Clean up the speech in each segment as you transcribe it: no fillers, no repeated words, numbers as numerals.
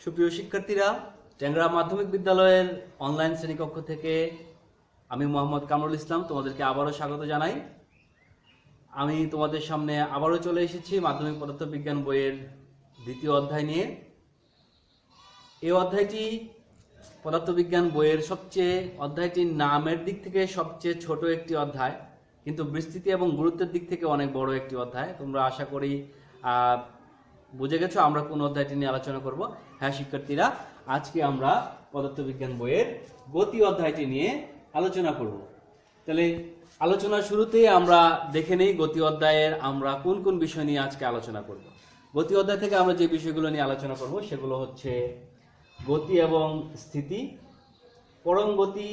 সুপ্রিয় শিক্ষার্থীরা, ট্যাংরা মাধ্যমিক বিদ্যালয়ের অনলাইন শ্রেণীকক্ষ থেকে আমি মোহাম্মদ কামরুল ইসলাম তোমাদেরকে আবারও স্বাগত জানাই। আমি তোমাদের সামনে আবারও চলে এসেছি মাধ্যমিক পদার্থবিজ্ঞান বইয়ের দ্বিতীয় অধ্যায় নিয়ে। এই অধ্যায়টি পদার্থবিজ্ঞান বইয়ের অধ্যায়টির নামের দিক থেকে সবচেয়ে ছোট একটি অধ্যায়, কিন্তু বিস্তৃতি এবং গুরুত্বের দিক থেকে অনেক বড় একটি অধ্যায়। তোমরা আশা করি বুঝে গেছো আমরা কোন অধ্যায়টি নিয়ে আলোচনা করব। হ্যাঁ শিক্ষার্থীরা, আজকে আমরা পদার্থবিজ্ঞান বইয়ের গতি অধ্যায়টি নিয়ে আলোচনা করব। তাহলে আলোচনার শুরুতেই আমরা দেখে নেই গতি অধ্যায়ের আমরা কোন কোন বিষয় নিয়ে আজকে আলোচনা করব। গতি অধ্যায় থেকে আমরা যে বিষয়গুলো নিয়ে আলোচনা করব সেগুলো হচ্ছে গতি এবং স্থিতি, পরম গতি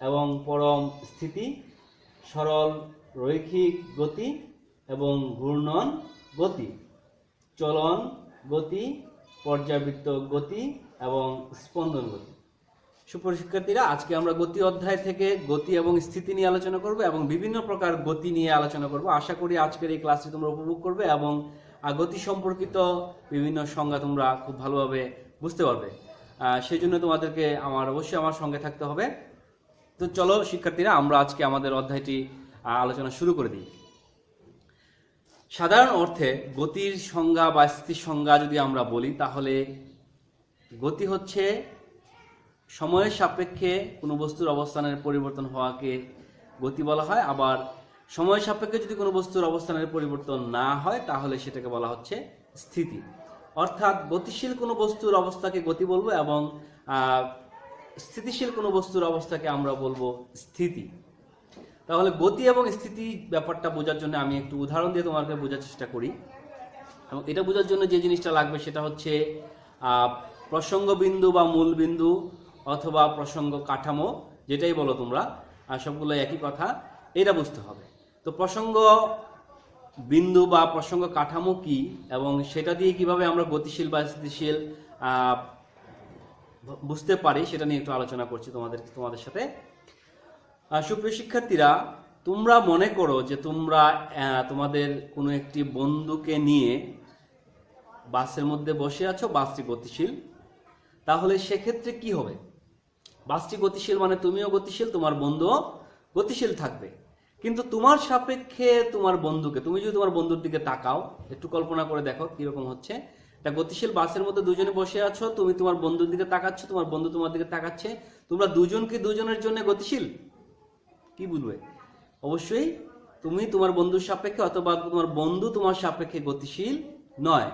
এবং পরম স্থিতি, সরল রৈখিক গতি এবং ঘূর্ণন গতি, চলন গতি, পর্যাবৃত্ত গতি এবং স্পন্দন গতি। সুপ্রিয় শিক্ষার্থীরা, আজকে আমরা গতি অধ্যায় থেকে গতি এবং স্থিতি নিয়ে আলোচনা করব এবং বিভিন্ন প্রকার গতি নিয়ে আলোচনা করব। আশা করি আজকের এই ক্লাসটি তোমরা উপভোগ করবে এবং গতি সম্পর্কিত বিভিন্ন সংজ্ঞা তোমরা খুব ভালোভাবে বুঝতে পারবে। সেই জন্য তোমাদেরকে অবশ্যই আমার সঙ্গে থাকতে হবে। তো চলো শিক্ষার্থীরা, আমরা আজকে আমাদের অধ্যায়টি আলোচনা শুরু করে দিই। সাধারণ অর্থে গতির সংজ্ঞা বা স্থিতির সংজ্ঞা যদি আমরা বলি, তাহলে গতি হচ্ছে সময়ের সাপেক্ষে কোনো বস্তুর অবস্থানের পরিবর্তন হওয়াকে গতি বলা হয়। আবার সময়ের সাপেক্ষে যদি কোনো বস্তুর অবস্থানের পরিবর্তন না হয় তাহলে সেটাকে বলা হচ্ছে স্থিতি। অর্থাৎ গতিশীল কোনো বস্তুর অবস্থাকে গতি বলবো এবং স্থিতিশীল কোনো বস্তুর অবস্থাকে আমরা বলবো স্থিতি। তাহলে গতি এবং স্থিতি ব্যাপারটা বোঝার জন্য আমি একটু উদাহরণ দিয়ে তোমাকে বোঝার চেষ্টা করি। এবং এটা বোঝার জন্য যে জিনিসটা লাগবে সেটা হচ্ছে প্রসঙ্গ বিন্দু বা মূল বিন্দু অথবা প্রসঙ্গ কাঠামো, যেটাই বলো তোমরা, সবগুলো একই কথা, এটা বুঝতে হবে। তো প্রসঙ্গ বিন্দু বা প্রসঙ্গ কাঠামো কি এবং সেটা দিয়ে কিভাবে আমরা গতিশীল বা স্থিতিশীল বুঝতে পারি সেটা নিয়ে একটু আলোচনা করছি তোমাদের সাথে। সুপ্রিয় শিক্ষার্থীরা, তোমরা মনে করো যে তোমরা তোমাদের কোনো একটি বন্ধুকে নিয়ে বাসের মধ্যে বসে আছো, বাসটি গতিশীল। তাহলে সেক্ষেত্রে কি হবে? বাসটি গতিশীল মানে তুমিও গতিশীল, তোমার বন্ধুও গতিশীল থাকবে। কিন্তু তোমার সাপেক্ষে তোমার বন্ধুকে, তুমি যদি তোমার বন্ধুর দিকে তাকাও, একটু কল্পনা করে দেখো কিরকম হচ্ছে। একটা গতিশীল বাসের মধ্যে দুজনে বসে আছো, তুমি তোমার বন্ধুর দিকে তাকাচ্ছ, তোমার বন্ধু তোমার দিকে তাকাচ্ছে। তোমরা দুজনকে দুজনের জন্য গতিশীল? কি বলবে? অবশ্যই তুমি তোমার বন্ধুর সাপেক্ষে অথবা তোমার বন্ধু তোমার সাপেক্ষে গতিশীল নয়।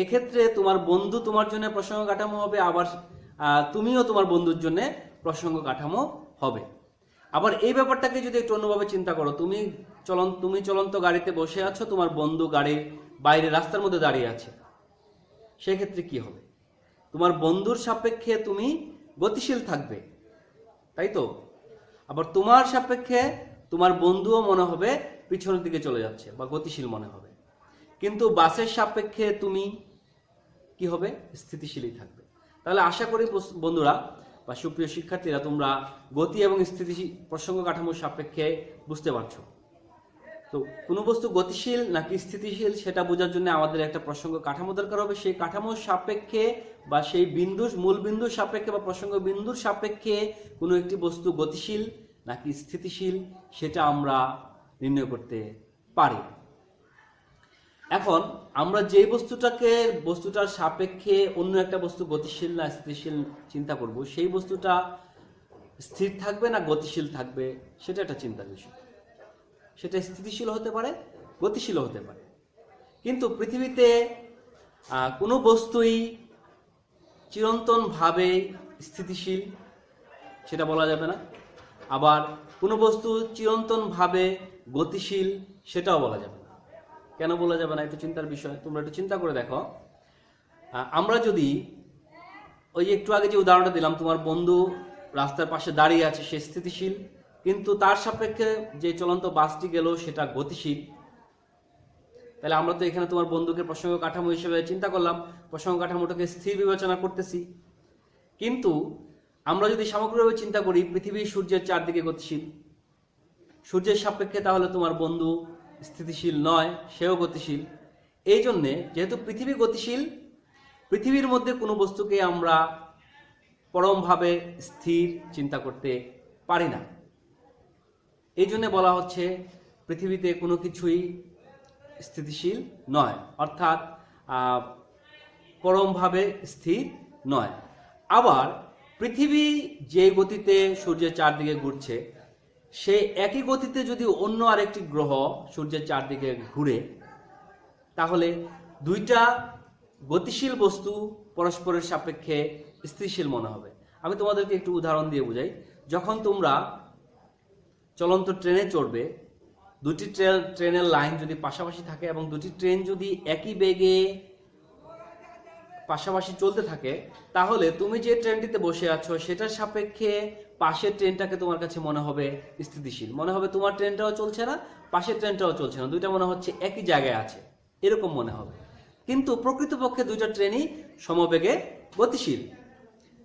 এক্ষেত্রে তোমার বন্ধু তোমার জন্য প্রসঙ্গ কাঠামো হবে, আবার তুমিও তোমার বন্ধুর জন্য প্রসঙ্গ কাঠামো হবে। আবার এই ব্যাপারটাকে যদি একটু অন্যভাবে চিন্তা করো, তুমি চলন্ত গাড়িতে বসে আছো, তোমার বন্ধু গাড়ির বাইরে রাস্তার মধ্যে দাঁড়িয়ে আছে, সেক্ষেত্রে কি হবে? তোমার বন্ধুর সাপেক্ষে তুমি গতিশীল থাকবে, তাই তো? আবার তোমার সাপেক্ষে তোমার বন্ধুও মনে হবে পিছনের দিকে চলে যাচ্ছে বা গতিশীল মনে হবে। কিন্তু বাসের সাপেক্ষে তুমি কি হবে? স্থিতিশীলই থাকবে। তাহলে আশা করি বন্ধুরা বা সুপ্রিয় শিক্ষার্থীরা, তোমরা গতি এবং স্থিতিশীল প্রসঙ্গ কাঠামোর সাপেক্ষে বুঝতে পারছো। তো কোনো বস্তু গতিশীল নাকি স্থিতিশীল সেটা বোঝার জন্য আমাদের একটা প্রসঙ্গ কাঠামো দরকার হবে। সেই কাঠামোর সাপেক্ষে বা সেই মূল বিন্দুর সাপেক্ষে বা প্রসঙ্গ বিন্দুর সাপেক্ষে কোনো একটি বস্তু গতিশীল নাকি স্থিতিশীল সেটা আমরা নির্ণয় করতে পারি। এখন আমরা যে বস্তুটার সাপেক্ষে অন্য একটা বস্তু গতিশীল না স্থিতিশীল চিন্তা করব, সেই বস্তুটা স্থির থাকবে না গতিশীল থাকবে সেটা একটা চিন্তার বিষয়। সেটা স্থিতিশীল হতে পারে, গতিশীল হতে পারে। কিন্তু পৃথিবীতে কোনো বস্তুই চিরন্তনভাবে স্থিতিশীল সেটা বলা যাবে না, আবার কোনো বস্তু চিরন্তনভাবে গতিশীল সেটাও বলা যাবে না। কেন বলা যাবে না? একটু চিন্তার বিষয়। তোমরা একটু চিন্তা করে দেখো, আমরা যদি ওই একটু আগে যে উদাহরণটা দিলাম, তোমার বন্ধু রাস্তার পাশে দাঁড়িয়ে আছে, সে স্থিতিশীল, কিন্তু তার সাপেক্ষে যে চলন্ত বাসটি গেল সেটা গতিশীল। তাহলে আমরা তো এখানে তোমার বন্ধুকে প্রসঙ্গ কাঠামো হিসেবে চিন্তা করলাম, প্রসঙ্গ কাঠামোটাকে স্থির বিবেচনা করতেছি। কিন্তু আমরা যদি সামগ্রিকভাবে চিন্তা করি, পৃথিবী সূর্যের চারদিকে গতিশীল, সূর্যের সাপেক্ষে তাহলে তোমার বন্ধু স্থিতিশীল নয়, সেও গতিশীল। এই জন্যে যেহেতু পৃথিবী গতিশীল, পৃথিবীর মধ্যে কোনো বস্তুকে আমরা পরমভাবে স্থির চিন্তা করতে পারি না। এই জন্য বলা হচ্ছে পৃথিবীতে কোনো কিছুই স্থিতিশীল নয়, অর্থাৎ পরমভাবে স্থির নয়। আবার পৃথিবী যে গতিতে সূর্যের চারদিকে ঘুরছে, সেই একই গতিতে যদি অন্য আরেকটি গ্রহ সূর্যের চারদিকে ঘুরে, তাহলে দুইটা গতিশীল বস্তু পরস্পরের সাপেক্ষে স্থিতিশীল মনে হবে। আমি তোমাদেরকে একটু উদাহরণ দিয়ে বোঝাই। যখন তোমরা চলন্ত ট্রেনে চড়বে, দুটি ট্রেনের লাইন যদি পাশাপাশি থাকে এবং দুটি ট্রেন যদি একই বেগে পাশাপাশি চলতে থাকে, তাহলে তুমি যে ট্রেনটিতে বসে আছো সেটার সাপেক্ষে পাশের ট্রেনটাকে তোমার কাছে মনে হবে স্থিতিশীল, মনে হবে তোমার ট্রেনটাও চলছে না, পাশের ট্রেনটাও চলছে না, দুইটা মনে হচ্ছে একই জায়গায় আছে, এরকম মনে হবে। কিন্তু প্রকৃতপক্ষে দুইটা ট্রেনই সমবেগে গতিশীল।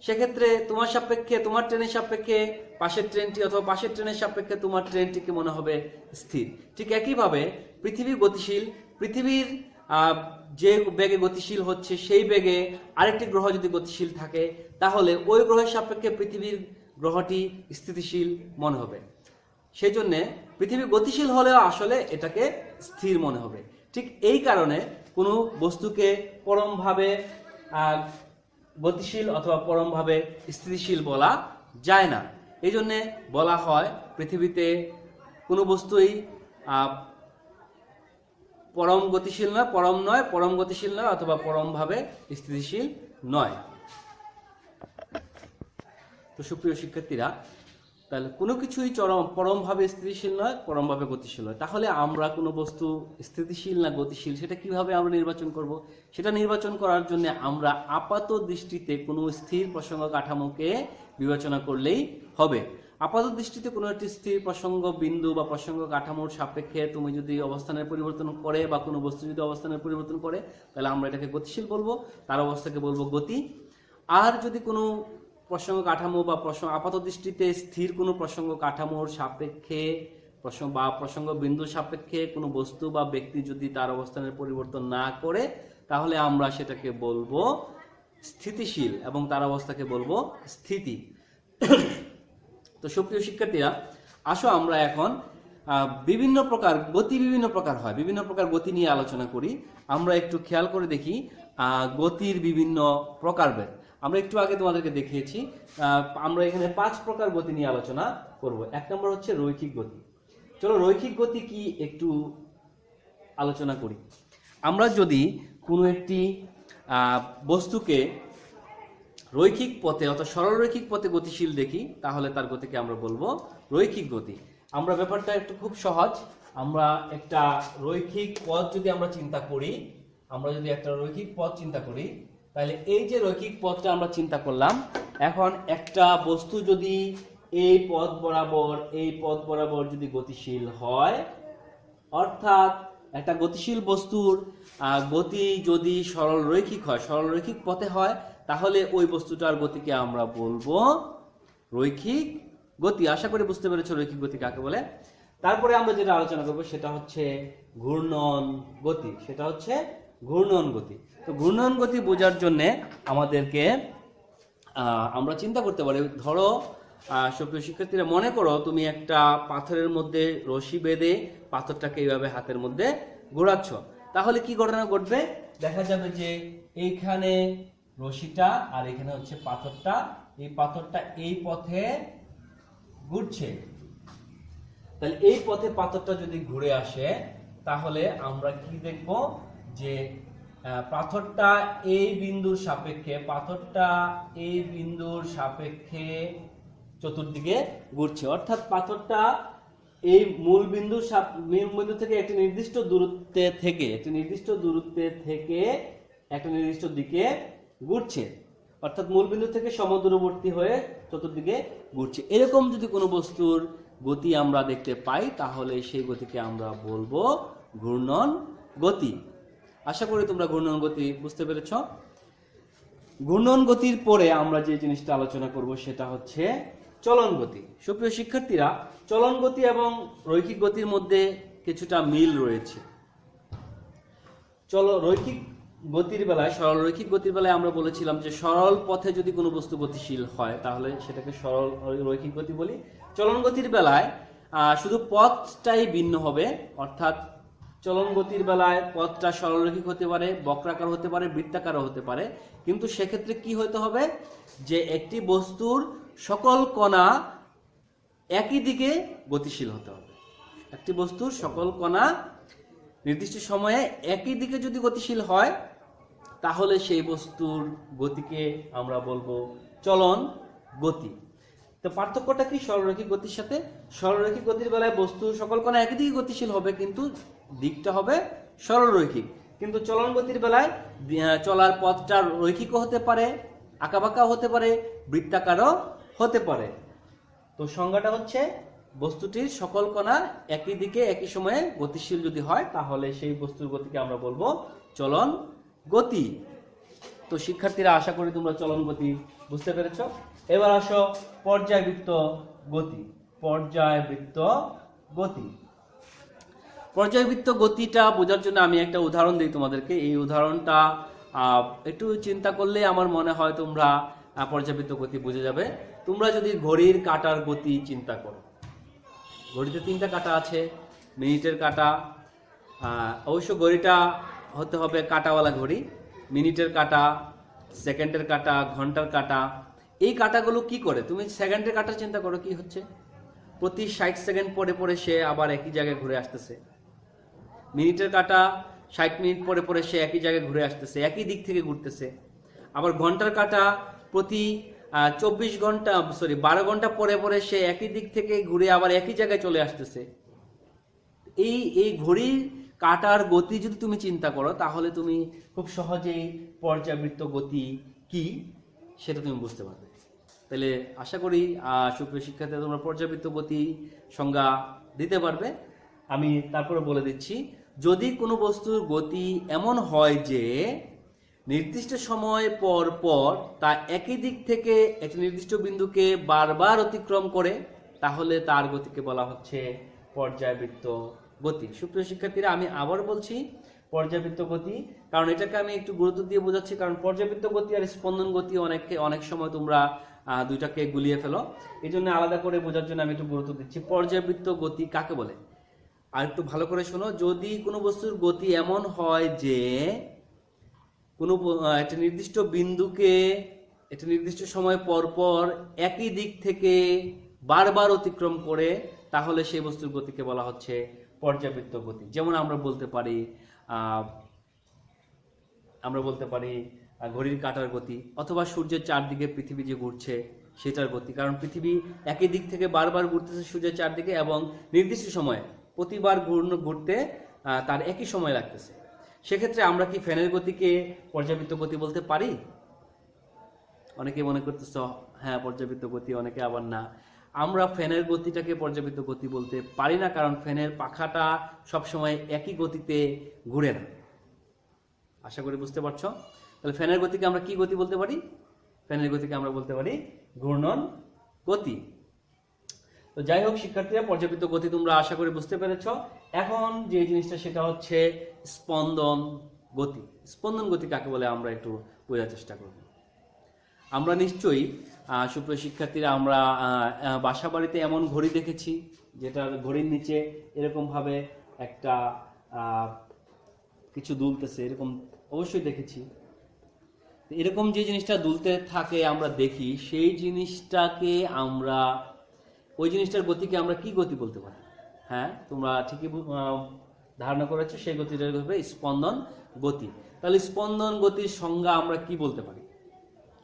সেক্ষেত্রে তোমার সাপেক্ষে, তোমার ট্রেনের সাপেক্ষে পাশের ট্রেনটি অথবা পাশের ট্রেনের সাপেক্ষে তোমার ট্রেনটিকে মনে হবে স্থির। ঠিক একইভাবে পৃথিবী গতিশীল, পৃথিবীর যে বেগে গতিশীল হচ্ছে সেই বেগে আরেকটি গ্রহ যদি গতিশীল থাকে, তাহলে ওই গ্রহের সাপেক্ষে পৃথিবীর গ্রহটি স্থিতিশীল মনে হবে। সেই জন্যে পৃথিবী গতিশীল হলেও আসলে এটাকে স্থির মনে হবে। ঠিক এই কারণে কোনো বস্তুকে পরমভাবে গতিশীল অথবা পরমভাবে স্থিতিশীল বলা যায় না। এই জন্যে বলা হয় পৃথিবীতে কোনো বস্তুই পরম গতিশীল নয়, পরম গতিশীল নয় অথবা পরমভাবে স্থিতিশীল নয়। তো সুপ্রিয় শিক্ষার্থীরা, তাহলে কোনো কিছুই পরমভাবে স্থিতিশীল নয়, পরমভাবে গতিশীল নয়। তাহলে আমরা কোনো বস্তু স্থিতিশীল না গতিশীল সেটা কিভাবে আমরা নির্বাচন করব? সেটা নির্বাচন করার জন্য আমরা আপাত দৃষ্টিতে কোনো স্থির প্রসঙ্গ কাঠামোকে বিবেচনা করলেই হবে। আপাত দৃষ্টিতে কোনো একটি স্থির প্রসঙ্গ বিন্দু বা প্রসঙ্গ কাঠামোর সাপেক্ষে তুমি যদি অবস্থানের পরিবর্তন করে বা কোনো বস্তু যদি অবস্থানের পরিবর্তন করে, তাহলে আমরা এটাকে গতিশীল বলবো, তার অবস্থাকে বলবো গতি। আর যদি কোনো প্রসঙ্গ কাঠামো বা আপাত দৃষ্টিতে স্থির কোনো প্রসঙ্গ কাঠামোর সাপেক্ষে প্রসঙ্গ বিন্দুর সাপেক্ষে কোনো বস্তু বা ব্যক্তি যদি তার অবস্থানের পরিবর্তন না করে, তাহলে আমরা সেটাকে বলবো স্থিতিশীল এবং তার অবস্থাকে বলবো স্থিতি। তো সুপ্রিয় শিক্ষার্থীরা, আসো আমরা এখন বিভিন্ন প্রকার হয়, বিভিন্ন প্রকার গতি নিয়ে আলোচনা করি। আমরা একটু খেয়াল করে দেখি গতির বিভিন্ন প্রকারভেদ। আমরা একটু আগে তোমাদেরকে দেখিয়েছি, আমরা এখানে 5 প্রকার গতি নিয়ে আলোচনা করব। 1 নম্বর হচ্ছে রৈখিক গতি। চলো রৈখিক গতি কি একটু আলোচনা করি। আমরা যদি কোনো একটি বস্তুকে রৈখিক পথে অর্থাৎ সরল রৈখিক পথে গতিশীল দেখি, তাহলে তার গতিকে আমরা বলবো রৈখিক গতি। আমরা ব্যাপারটা একটু খুব সহজ। আমরা একটা রৈখিক পথ যদি আমরা চিন্তা করি, তাহলে এই যে রৈখিক পথটা আমরা চিন্তা করলাম, এখন একটা বস্তু যদি এই পথ বরাবর যদি গতিশীল হয়, অর্থাৎ একটা গতিশীল বস্তুর গতি যদি সরল রৈখিক পথে হয়, তাহলে ওই বস্তুটার গতিকে আমরা বলবো রৈখিক গতি। আশা করি বুঝতে পেরেছো রৈখিক গতি কাকে বলে। তারপরে আমরা যেটা আলোচনা করবো সেটা হচ্ছে ঘূর্ণন গতি। তো ঘূর্ণন গতি বোঝার জন্য আমাদেরকে আমরা চিন্তা করতে পারি, ধরো সুপ্রিয় শিক্ষার্থীরা, মনে করো তুমি একটা পাথরের মধ্যে রশি বেঁধে পাথরটাকে এইভাবে হাতের মধ্যে ঘোরাচ্ছ, তাহলে কি ঘটনা ঘটবে? দেখা যাবে যে এইখানে রশিটা আর এখানে হচ্ছে পাথরটা, এই পাথরটা এই পথে ঘুরছে। তাহলে এই পথে পাথরটা যদি ঘুরে আসে, তাহলে আমরা কি দেখব? যে পাথরটা এই বিন্দুর সাপেক্ষে চতুর্দিকে ঘুরছে, অর্থাৎ পাথরটা এই মূল বিন্দু থেকে একটি নির্দিষ্ট দূরত্বে থেকে একটা নির্দিষ্ট দিকে ঘুরছে, অর্থাৎ মূল বিন্দু থেকে সমদূরবর্তী হয়ে চতুর্দিকে ঘুরছে। এরকম যদি কোনো বস্তুর গতি আমরা দেখতে পাই, তাহলে সেই গতিকে আমরা বলবো ঘূর্ণন গতি। আশা করি তোমরা ঘূর্ণন গতি বুঝতে পেরেছ। ঘূর্ণন গতির পরে আমরা যে জিনিসটা আলোচনা করব সেটা হচ্ছে চলন গতি। সুপ্রিয় শিক্ষার্থীরা, চলন গতি এবং রৈখিক গতির মধ্যে কিছুটা মিল রয়েছে। রৈখিক গতির বেলায়, সরল রৈখিক গতির বেলায় আমরা বলেছিলাম যে সরল পথে যদি কোনো বস্তু গতিশীল হয় তাহলে সেটাকে সরল রৈখিক গতি বলি। চলন গতির বেলায় শুধু পথটাই ভিন্ন হবে, অর্থাৎ চলন গতির বেলায় পথটা সরলরৈখিক হতে পারে, বক্রাকার হতে পারে, বৃত্তাকারও হতে পারে, কিন্তু সেক্ষেত্রে কি হতে হবে যে একটি বস্তুর সকল কণা একই দিকে গতিশীল হতে হবে। একটি বস্তুর সকল কণা নির্দিষ্ট সময়ে একই দিকে যদি গতিশীল হয় তাহলে সেই বস্তুর গতিকে আমরা বলবো চলন গতি। তো পার্থক্যটা কি সরলরৈখিক গতির সাথে? সরলরৈখিক গতির বেলায় বস্তুর সকল কণা একই দিকে গতিশীল হবে কিন্তু দিকটা হবে সরলরৈখিক, কিন্তু চলন গতির বেলায় চলার পথটা রৈখিকও হতে পারে, আঁকাবাঁকাও হতে পারে, বৃত্তাকারও হতে পারে। তো সংজ্ঞাটা হচ্ছে বস্তুটির সকল কণা একই দিকে একই সময়ে গতিশীল যদি হয় তাহলে সেই বস্তুর গতিকে আমরা বলবো চলন গতি। তো শিক্ষার্থীরা আশা করি তোমরা চলন গতি বুঝতে পেরেছো। এবার আসো পর্যায়বৃত্ত গতি। পর্যায়বৃত্ত গতি, পর্যায়বৃত্ত গতিটা বোঝার জন্য আমি একটা উদাহরণ দিই তোমাদেরকে। এই উদাহরণটা একটু চিন্তা করলে আমার মনে হয় তোমরা পর্যায়বৃত্ত গতি বুঝে যাবে। তোমরা যদি ঘড়ির কাঁটার গতি চিন্তা করো, ঘড়িতে 3টা কাঁটা আছে, মিনিটের কাঁটা, অবশ্য ঘড়িটা হতে হবে কাঁটাওয়ালা ঘড়ি, মিনিটের কাঁটা, সেকেন্ডের কাঁটা, ঘন্টার কাঁটা। এই কাঁটাগুলো কি করে? তুমি সেকেন্ডের কাঁটা চিন্তা করো, কি হচ্ছে? প্রতি 60 সেকেন্ড পরে পরে সে আবার একই জায়গায় ঘুরে আসতেছে। মিনিটের কাঁটা 60 মিনিট পরে পরে সে একই জায়গায় ঘুরে আসতেছে, একই দিক থেকে ঘুরতেছে। আবার ঘন্টার কাঁটা প্রতি 12 ঘন্টা পরে পরে সে একই দিক থেকে ঘুরে আবার একই জায়গায় চলে আসতেছে। এই ঘড়ির কাঁটার গতি যদি তুমি চিন্তা করো তাহলে তুমি খুব সহজেই পর্যায়বৃত্ত গতি কি সেটা তুমি বুঝতে পারবে। তাহলে আশা করি সুপ্রিয় শিক্ষার্থীরা তোমরা পর্যায়বৃত্ত গতি সংজ্ঞা দিতে পারবে। আমি তারপরে বলে দিচ্ছি, যদি কোনো বস্তুর গতি এমন হয় যে নির্দিষ্ট সময় পর পর তা একই দিক থেকে একটি নির্দিষ্ট বিন্দুকে বারবার অতিক্রম করে তাহলে তার গতিকে বলা হচ্ছে পর্যায়বৃত্ত গতি। সুপ্রিয় শিক্ষার্থীরা আমি আবার বলছি পর্যায়বৃত্ত গতি, কারণ এটাকে আমি একটু গুরুত্ব দিয়ে বোঝাচ্ছি, কারণ পর্যায়বৃত্ত গতি আর স্পন্দন গতি অনেক সময় তোমরা দুইটাকে গুলিয়ে ফেলো। এই জন্য আলাদা করে বোঝার জন্য আমি একটু গুরুত্ব দিচ্ছি। পর্যায়বৃত্ত গতি কাকে বলে আর একটু ভালো করে শোনো। যদি কোনো বস্তুর গতি এমন হয় যে কোনো একটা নির্দিষ্ট বিন্দুকে একটা নির্দিষ্ট সময় পর পর একই দিক থেকে বারবার অতিক্রম করে তাহলে সেই বস্তুর গতিকে বলা হচ্ছে পর্যায়বৃত্ত গতি। যেমন আমরা বলতে পারি ঘড়ির কাঁটার গতি, অথবা সূর্যের চারদিকে পৃথিবী যে ঘুরছে সেটার গতি, কারণ পৃথিবী একই দিক থেকে বারবার ঘুরতেছে সূর্যের চারদিকে এবং নির্দিষ্ট সময়ে প্রতিবার ঘুরতে তার একই সময় লাগতেছে। সেক্ষেত্রে আমরা কি ফ্যানের গতিকে পর্যায়বৃত্ত গতি বলতে পারি? অনেকে মনে করতেছ হ্যাঁ পর্যায়বৃত্ত গতি, অনেকে আবার না। আমরা ফ্যানের গতিটাকে পর্যায়বৃত্ত গতি বলতে পারি না, কারণ ফ্যানের পাখাটা সবসময় একই গতিতে ঘুরে না। আশা করি বুঝতে পারছো। তাহলে ফ্যানের গতিকে আমরা কি গতি বলতে পারি? ফ্যানের গতিকে আমরা বলতে পারি ঘূর্ণন গতি। তো যাই হোক শিক্ষার্থীরা, পর্যায়বৃত্ত গতি তোমরা আশা করি বুঝতে পেরেছো। এখন যে জিনিসটা সেটা হচ্ছে স্পন্দন গতি। স্পন্দন গতি কাকে বলে আমরা একটু বোঝার চেষ্টা করব। আমরা নিশ্চয়ই সুপ্রিয় শিক্ষার্থীরা আমরা বাসা বাড়িতে এমন ঘড়ি দেখেছি যেটা ঘড়ির নিচে এরকম ভাবে একটা কিছু দুলতেছে, এরকম অবশ্যই দেখেছি। এরকম যে জিনিসটা দুলতে থাকে আমরা দেখি, সেই জিনিসটাকে আমরা ওই জিনিসটার গতিকে আমরা কি গতি বলতে পারি? হ্যাঁ তোমরা ঠিকই ধারণা করেছো, সেই গতিটা হবে স্পন্দন গতি। তাহলে স্পন্দন গতির সংজ্ঞা আমরা কি বলতে পারি?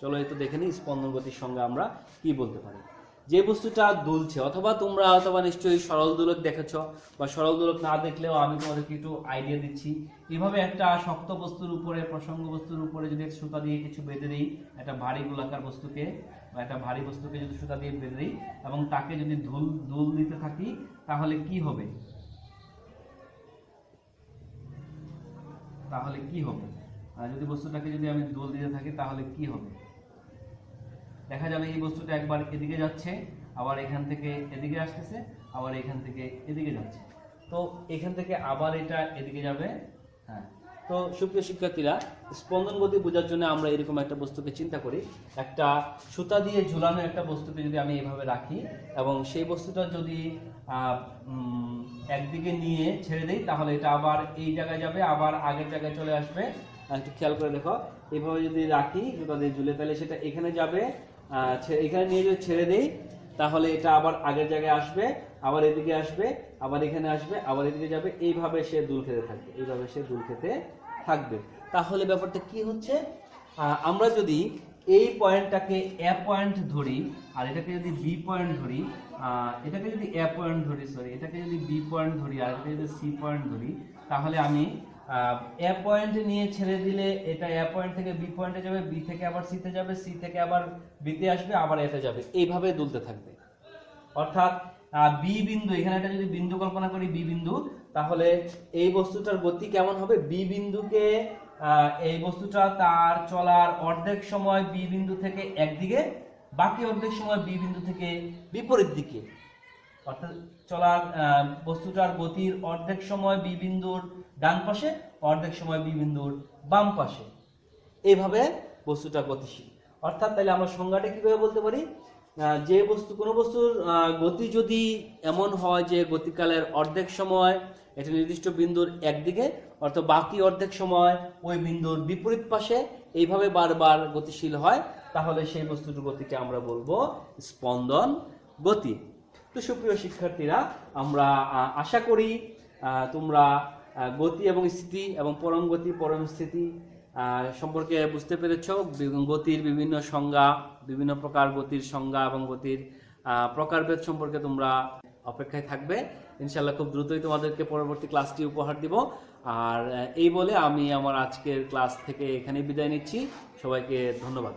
চলো এই তো দেখে নিই স্পন্দন গতির সংজ্ঞা আমরা কি বলতে পারি। যে বস্তুটা দুলছে, অথবা নিশ্চয়ই সরল দোলক দেখেছো, বা সরল দোলক না দেখলেও আমি তোমাদেরকে একটু আইডিয়া দিচ্ছি। এভাবে একটা শক্ত বস্তুর উপরে, প্রসঙ্গ বস্তুর উপরে যদি সুতা দিয়ে কিছু বেঁধে দিই, একটা ভারী গোলাকার বস্তুকে বা একটা ভারী বস্তুকে যদি সুতা দিয়ে বেঁধে দিই এবং তাকে যদি দুল দিতে থাকি তাহলে কি হবে? যদি বস্তুটাকে যদি আমি দুল দিতে থাকি তাহলে কি হবে? দেখা যাবে এই বস্তুটা একবার এদিকে যাচ্ছে, আবার এখান থেকে এদিকে আসতেছে, আবার এখান থেকে এদিকে যাচ্ছে। তো এখান থেকে আবার এটা এদিকে যাবে, হ্যাঁ তো সুপ্রিয় শিক্ষার্থীরা, স্পন্দন গতি বোঝার জন্য আমরা এরকম একটা বস্তুকে চিন্তা করি, একটা সুতা দিয়ে ঝুলানো একটা বস্তুকে যদি আমি এইভাবে রাখি এবং সেই বস্তুটা যদি একদিকে নিয়ে ছেড়ে দিই, তাহলে এটা আবার এই জায়গায় যাবে, আবার আগের জায়গায় চলে আসবে। একটু খেয়াল করে দেখো, এইভাবে যদি রাখি সুতা দিয়ে ঝুলে, তাহলে সেটা এখানে যাবে, এখানে নিয়ে যদি ছেড়ে দিই তাহলে এটা আবার আগের জায়গায় আসবে, আবার এদিকে আসবে, আবার এখানে আসবে, আবার এদিকে যাবে, এইভাবে সে দুল খেতে থাকবে, এইভাবে সে দুল খেতে থাকবে। তাহলে ব্যাপারটা কি হচ্ছে, আমরা যদি এই পয়েন্টটাকে এ পয়েন্ট ধরি আর এটাকে যদি বি পয়েন্ট ধরি, এটাকে যদি এ পয়েন্ট ধরি, এটাকে যদি বি পয়েন্ট ধরি আর এটাকে যদি সি পয়েন্ট ধরি, তাহলে আমি এ পয়েন্ট নিয়ে ছেড়ে দিলে এটা এ পয়েন্ট থেকে বি পয়েন্টে যাবে, বি থেকে আবার সিতে যাবে, সি থেকে আবার বিতে আসবে, আবার এতে যাবে, এইভাবে দুলতে থাকবে। অর্থাৎ বি বিন্দু, এখানে একটা যদি বিন্দু কল্পনা করি বি বিন্দু, তাহলে এই বস্তুটার গতি কেমন হবে, বি বিন্দুকে এই বস্তুটা তার চলার অর্ধেক সময় বি বিন্দু থেকে একদিকে, বাকি অর্ধেক সময় বি বিন্দু থেকে বিপরীত দিকে, অর্থাৎ চলার বস্তুটার গতির অর্ধেক সময় বি বিন্দুর ডান পাশে, অর্ধেক সময় বি বিন্দুর বাম পাশে, এইভাবে বস্তুটা গতিশীল। অর্থাৎ তাহলে আমরা সংজ্ঞাটা কিভাবে বলতে পারি, যে বস্তু, কোনো বস্তুর গতি যদি এমন হয় যে গতিকালের অর্ধেক সময় এটা নির্দিষ্ট বিন্দুর একদিকে, অর্থাৎ বাকি অর্ধেক সময় ওই বিন্দুর বিপরীত পাশে, এইভাবে বারবার গতিশীল হয়, তাহলে সেই বস্তুটির গতিকে আমরা বলবো স্পন্দন গতি। তো সুপ্রিয় শিক্ষার্থীরা, আমরা আশা করি তোমরা গতি এবং স্থিতি এবং পরম গতি পরম স্থিতি সম্পর্কে বুঝতে পেরেছ। গতির বিভিন্ন সংজ্ঞা, বিভিন্ন প্রকার গতির সংজ্ঞা এবং গতির প্রকারভেদ সম্পর্কে তোমরা অপেক্ষায় থাকবে। ইনশাআল্লাহ খুব দ্রুতই তোমাদেরকে পরবর্তী ক্লাসটি উপহার দিব। আর এই বলে আমি আমার আজকের ক্লাস থেকে এখানেই বিদায় নিচ্ছি। সবাইকে ধন্যবাদ।